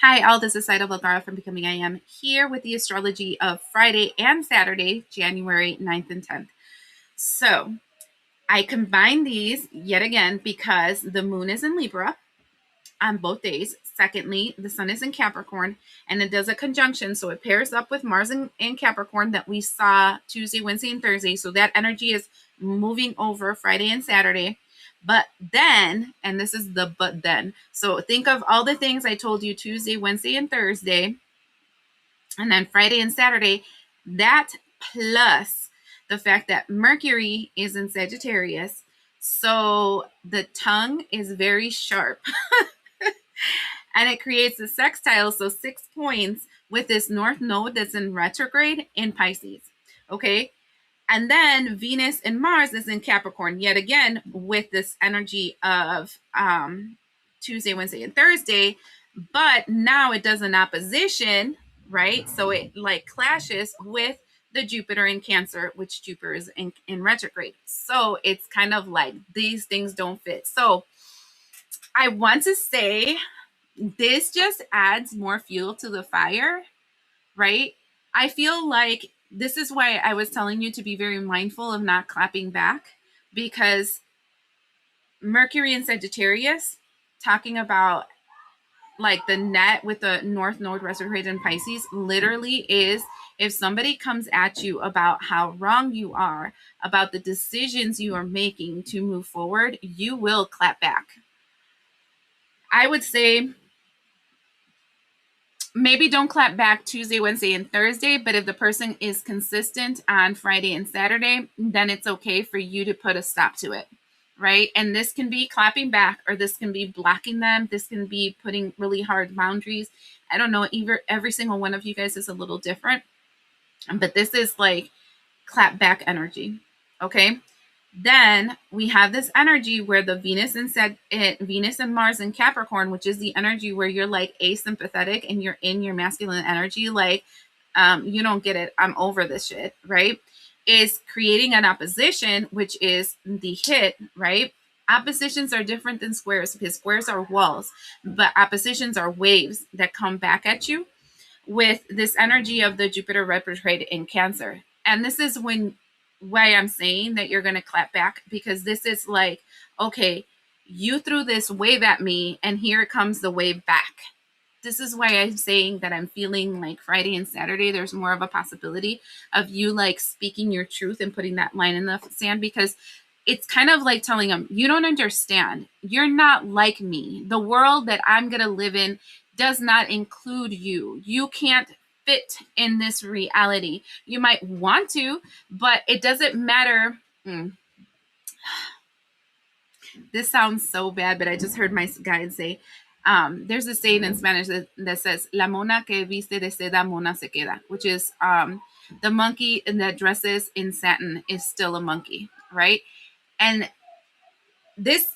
Hi, all. This is Saida Valgara from Becoming I Am here with the astrology of Friday and Saturday, January 9th and 10th. So I combine these yet again because the moon is in Libra on both days. Secondly, the sun is in Capricorn and it does a conjunction. So it pairs up with Mars in Capricorn that we saw Tuesday, Wednesday, and Thursday. So that energy is moving over Friday and Saturday. But then, and this is the but then. So think of all the things I told you Tuesday, Wednesday, and Thursday, and then Friday and Saturday. That plus the fact that Mercury is in Sagittarius. So the tongue is very sharp. And it creates a sextile, so 6 points with this North Node that's in retrograde in Pisces. Okay. And then Venus and Mars is in Capricorn yet again with this energy of Tuesday, Wednesday, and Thursday. But now it does an opposition, right? So it like clashes with the Jupiter in Cancer, which Jupiter is in retrograde. So it's kind of like these things don't fit. So I want to say this just adds more fuel to the fire, right? I feel like this is why I was telling you to be very mindful of not clapping back, because Mercury in Sagittarius, talking about like the net with the North Node retrograde in Pisces, literally is if somebody comes at you about how wrong you are, about the decisions you are making to move forward, you will clap back. I would say maybe don't clap back Tuesday, Wednesday, and Thursday, but if the person is consistent on Friday and Saturday, then it's okay for you to put a stop to it, right? And this can be clapping back, or this can be blocking them. This can be putting really hard boundaries. I don't know, every single one of you guys is a little different, but this is like clap back energy, okay? Then we have this energy where the Venus and Mars in Capricorn, which is the energy where you're like asympathetic and you're in your masculine energy, like you don't get it, I'm over this shit, right? Is creating an opposition, which is the hit, right? Oppositions are different than squares because squares are walls, but oppositions are waves that come back at you with this energy of the Jupiter retrograde in Cancer. And this is why I'm saying that you're going to clap back, because this is like, okay, you threw this wave at me and here comes the wave back. This is why I'm saying that I'm feeling like Friday and Saturday, there's more of a possibility of you like speaking your truth and putting that line in the sand, because it's kind of like telling them, you don't understand. You're not like me. The world that I'm going to live in does not include you. You can't fit in this reality. You might want to, but it doesn't matter. This sounds so bad, but I just heard my guide say, there's a saying in Spanish that says, La mona que viste de seda, mona se queda, which is the monkey that dresses in satin is still a monkey, right? And this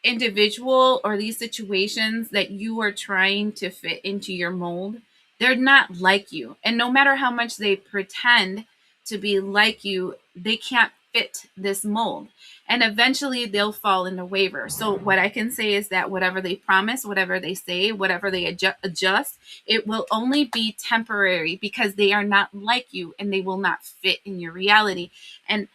individual or these situations that you are trying to fit into your mold, they're not like you. And no matter how much they pretend to be like you, they can't fit this mold. And eventually they'll fall into waiver. So what I can say is that whatever they promise, whatever they say, whatever they adjust, it will only be temporary, because they are not like you and they will not fit in your reality. And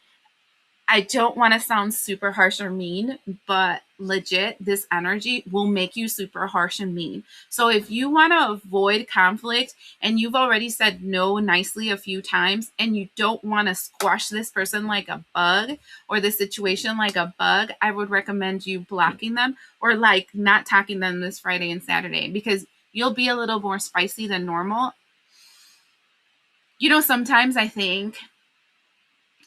I don't want to sound super harsh or mean, but legit, this energy will make you super harsh and mean. So if you want to avoid conflict and you've already said no nicely a few times and you don't want to squash this person like a bug or the situation like a bug, I would recommend you blocking them or like not talking to them this Friday and Saturday, because you'll be a little more spicy than normal. You know, sometimes I think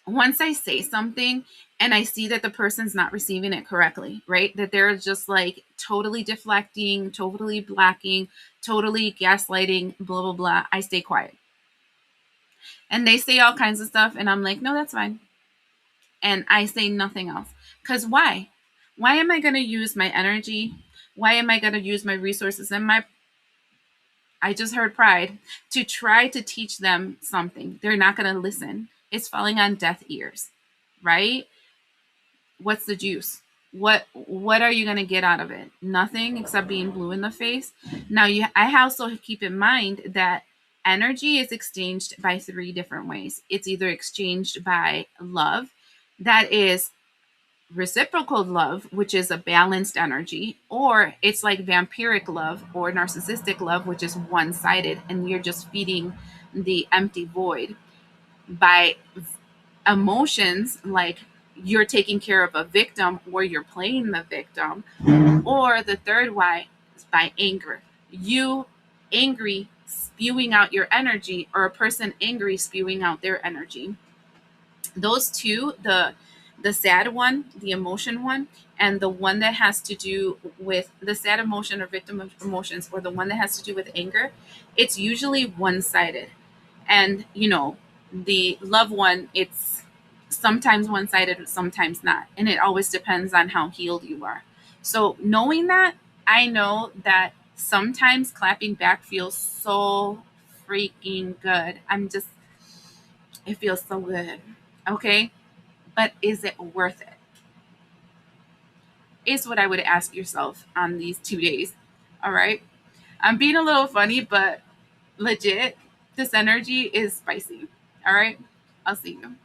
once I say something and I see that the person's not receiving it correctly, right? That they're just like totally deflecting, totally blocking, totally gaslighting, blah, blah, blah. I stay quiet. And they say all kinds of stuff. And I'm like, no, that's fine. And I say nothing else. Because why? Why am I going to use my energy? Why am I going to use my resources and I just heard pride to try to teach them something? They're not going to listen. It's falling on deaf ears, right? What's the juice? What are you going to get out of it? Nothing except being blue in the face. Now, I also keep in mind that energy is exchanged by three different ways. It's either exchanged by love, that is reciprocal love, which is a balanced energy, or it's like vampiric love or narcissistic love, which is one-sided, and you're just feeding the empty void by emotions, like you're taking care of a victim or you're playing the victim. Or the third way is by anger. You angry spewing out your energy, or a person angry spewing out their energy. Those two, the sad one, the emotion one, and the one that has to do with the sad emotion or victim of emotions, or the one that has to do with anger, it's usually one-sided. And the love one, it's sometimes one-sided, sometimes not, and it always depends on how healed you are. So knowing that, I know that sometimes clapping back feels so freaking good. It feels so good. Okay, but is it worth it, is what I would ask yourself on these 2 days. All right, I'm being a little funny, but legit, this energy is spicy. All right, I'll see you.